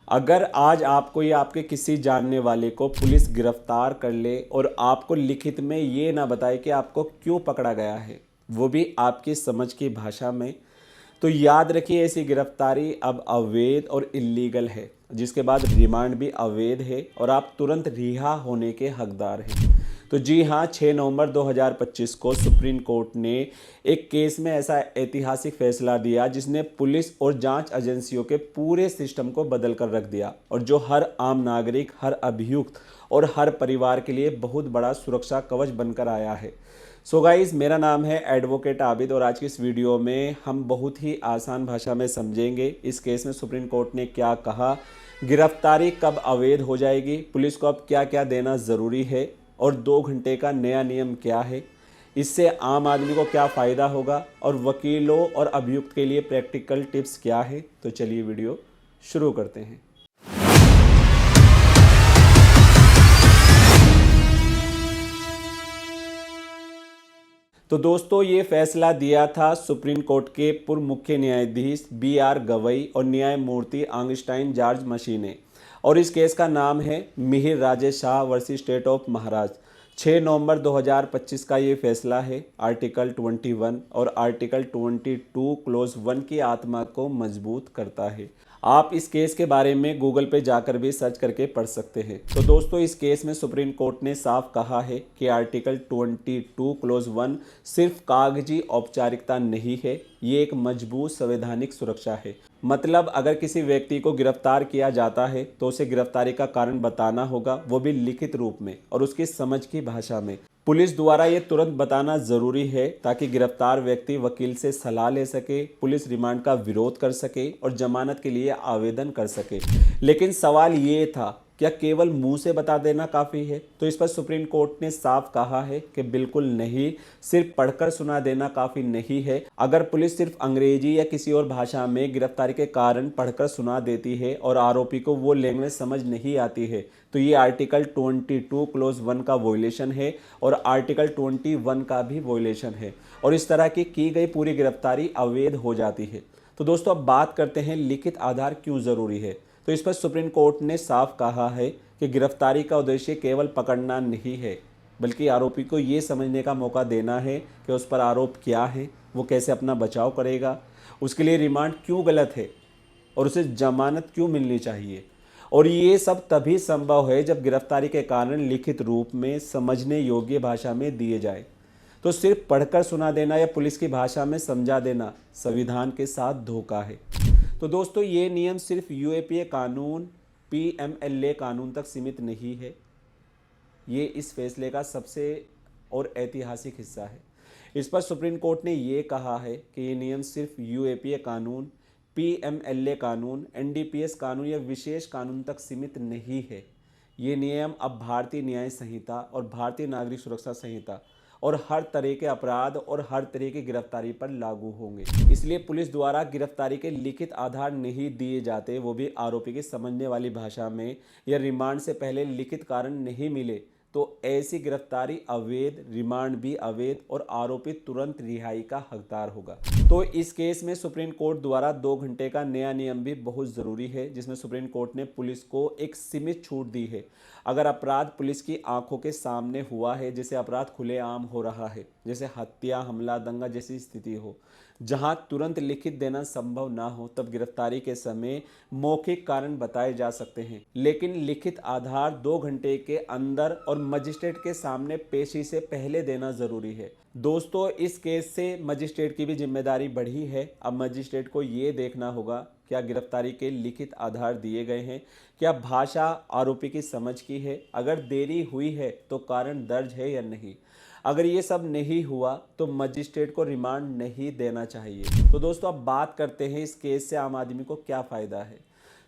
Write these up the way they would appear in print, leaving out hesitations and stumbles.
अगर आज आपको या आपके किसी जानने वाले को पुलिस गिरफ्तार कर ले और आपको लिखित में ये ना बताए कि आपको क्यों पकड़ा गया है, वो भी आपकी समझ की भाषा में, तो याद रखिए ऐसी गिरफ्तारी अब अवैध और इल्लीगल है, जिसके बाद रिमांड भी अवैध है और आप तुरंत रिहा होने के हकदार हैं। तो जी हाँ, 6 नवंबर 2025 को सुप्रीम कोर्ट ने एक केस में ऐसा ऐतिहासिक फैसला दिया जिसने पुलिस और जांच एजेंसियों के पूरे सिस्टम को बदल कर रख दिया और जो हर आम नागरिक, हर अभियुक्त और हर परिवार के लिए बहुत बड़ा सुरक्षा कवच बनकर आया है। सो गाइस, मेरा नाम है एडवोकेट आबिद और आज की इस वीडियो में हम बहुत ही आसान भाषा में समझेंगे इस केस में सुप्रीम कोर्ट ने क्या कहा, गिरफ्तारी कब अवैध हो जाएगी, पुलिस को अब क्या क्या देना ज़रूरी है और 2 घंटे का नया नियम क्या है, इससे आम आदमी को क्या फ़ायदा होगा और वकीलों और अभियुक्त के लिए प्रैक्टिकल टिप्स क्या है। तो चलिए वीडियो शुरू करते हैं। तो दोस्तों, ये फैसला दिया था सुप्रीम कोर्ट के पूर्व मुख्य न्यायाधीश BR गवई और न्यायमूर्ति आंगस्टाइन जॉर्ज मसी ने, और इस केस का नाम है Mihir Rajesh Shah versus state of Maharashtra. 6 नवंबर 2025 का ये फैसला है। आर्टिकल 21 और आर्टिकल 22 क्लोज 1 की आत्मा को मजबूत करता है। आप इस केस के बारे में गूगल पे जाकर भी सर्च करके पढ़ सकते हैं। तो दोस्तों, इस केस में सुप्रीम कोर्ट ने साफ कहा है कि आर्टिकल 22 क्लोज 1 सिर्फ कागजी औपचारिकता नहीं है, ये एक मजबूत संवैधानिक सुरक्षा है। मतलब अगर किसी व्यक्ति को गिरफ्तार किया जाता है तो उसे गिरफ्तारी का कारण बताना होगा, वो भी लिखित रूप में और उसकी समझ की भाषा में। पुलिस द्वारा ये तुरंत बताना जरूरी है ताकि गिरफ्तार व्यक्ति वकील से सलाह ले सके, पुलिस रिमांड का विरोध कर सके और जमानत के लिए आवेदन कर सके। लेकिन सवाल ये था, क्या केवल मुंह से बता देना काफ़ी है? तो इस पर सुप्रीम कोर्ट ने साफ कहा है कि बिल्कुल नहीं, सिर्फ पढ़कर सुना देना काफ़ी नहीं है। अगर पुलिस सिर्फ अंग्रेजी या किसी और भाषा में गिरफ्तारी के कारण पढ़कर सुना देती है और आरोपी को वो लैंग्वेज समझ नहीं आती है, तो ये आर्टिकल 22 क्लोज 1 का वोलेशन है और आर्टिकल 21 का भी वोलेशन है और इस तरह की गई पूरी गिरफ्तारी अवैध हो जाती है। तो दोस्तों, अब बात करते हैं लिखित आधार क्यों ज़रूरी है। तो इस पर सुप्रीम कोर्ट ने साफ कहा है कि गिरफ्तारी का उद्देश्य केवल पकड़ना नहीं है, बल्कि आरोपी को ये समझने का मौका देना है कि उस पर आरोप क्या है, वो कैसे अपना बचाव करेगा, उसके लिए रिमांड क्यों गलत है और उसे जमानत क्यों मिलनी चाहिए। और ये सब तभी संभव है जब गिरफ्तारी के कारण लिखित रूप में समझने योग्य भाषा में दिए जाए। तो सिर्फ पढ़कर सुना देना या पुलिस की भाषा में समझा देना संविधान के साथ धोखा है। तो दोस्तों, ये नियम सिर्फ UAPA कानून, PMLA कानून तक सीमित नहीं है। ये इस फैसले का सबसे और ऐतिहासिक हिस्सा है। इस पर सुप्रीम कोर्ट ने ये कहा है कि ये नियम सिर्फ UAPA कानून, PMLA कानून, NDPS कानून या विशेष कानून तक सीमित नहीं है। ये नियम अब भारतीय न्याय संहिता और भारतीय नागरिक सुरक्षा संहिता और हर तरह के अपराध और हर तरह की गिरफ्तारी पर लागू होंगे। इसलिए पुलिस द्वारा गिरफ्तारी के लिखित आधार नहीं दिए जाते, वो भी आरोपी की समझने वाली भाषा में, या रिमांड से पहले लिखित कारण नहीं मिले, तो ऐसी गिरफ्तारी अवैध, रिमांड भी अवैध और आरोपी तुरंत रिहाई का हकदार होगा। तो इस केस में सुप्रीम कोर्ट द्वारा 2 घंटे का नया नियम भी बहुत ज़रूरी है, जिसमें सुप्रीम कोर्ट ने पुलिस को एक सीमित छूट दी है। अगर अपराध पुलिस की आंखों के सामने हुआ है, जैसे अपराध खुलेआम हो रहा है, जैसे हत्या, हमला, दंगा जैसी स्थिति हो, जहां तुरंत लिखित देना संभव ना हो, तब गिरफ्तारी के समय मौखिक कारण बताए जा सकते हैं। लेकिन लिखित आधार 2 घंटे के अंदर और मजिस्ट्रेट के सामने पेशी से पहले देना जरूरी है। दोस्तों, इस केस से मजिस्ट्रेट की भी जिम्मेदारी बढ़ी है। अब मजिस्ट्रेट को ये देखना होगा क्या गिरफ्तारी के लिखित आधार दिए गए हैं, क्या भाषा आरोपी की समझ की है, अगर देरी हुई है तो कारण दर्ज है या नहीं। अगर ये सब नहीं हुआ तो मजिस्ट्रेट को रिमांड नहीं देना चाहिए। तो दोस्तों, अब बात करते हैं इस केस से आम आदमी को क्या फ़ायदा है।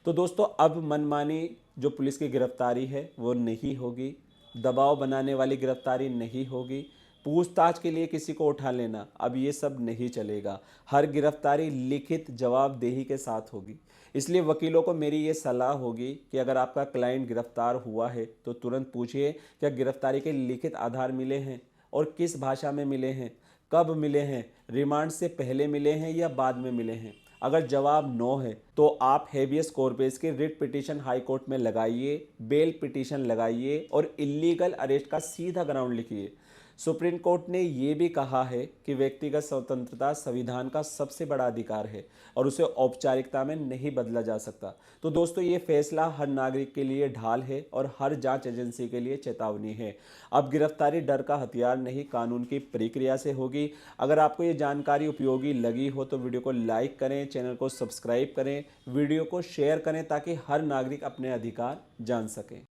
तो दोस्तों, अब मनमानी जो पुलिस की गिरफ्तारी है वो नहीं होगी, दबाव बनाने वाली गिरफ्तारी नहीं होगी, पूछताछ के लिए किसी को उठा लेना, अब ये सब नहीं चलेगा। हर गिरफ्तारी लिखित जवाबदेही के साथ होगी। इसलिए वकीलों को मेरी ये सलाह होगी कि अगर आपका क्लाइंट गिरफ्तार हुआ है तो तुरंत पूछिए क्या गिरफ्तारी के लिखित आधार मिले हैं और किस भाषा में मिले हैं, कब मिले हैं, रिमांड से पहले मिले हैं या बाद में मिले हैं। अगर जवाब नो है तो आप हेबियस कॉर्पस की रिट पिटीशन हाई कोर्ट में लगाइए, बेल पिटीशन लगाइए और इलीगल अरेस्ट का सीधा ग्राउंड लिखिए। सुप्रीम कोर्ट ने यह भी कहा है कि व्यक्तिगत स्वतंत्रता संविधान का सबसे बड़ा अधिकार है और उसे औपचारिकता में नहीं बदला जा सकता। तो दोस्तों, ये फैसला हर नागरिक के लिए ढाल है और हर जांच एजेंसी के लिए चेतावनी है। अब गिरफ्तारी डर का हथियार नहीं, कानून की प्रक्रिया से होगी। अगर आपको ये जानकारी उपयोगी लगी हो तो वीडियो को लाइक करें, चैनल को सब्सक्राइब करें, वीडियो को शेयर करें ताकि हर नागरिक अपने अधिकार जान सके।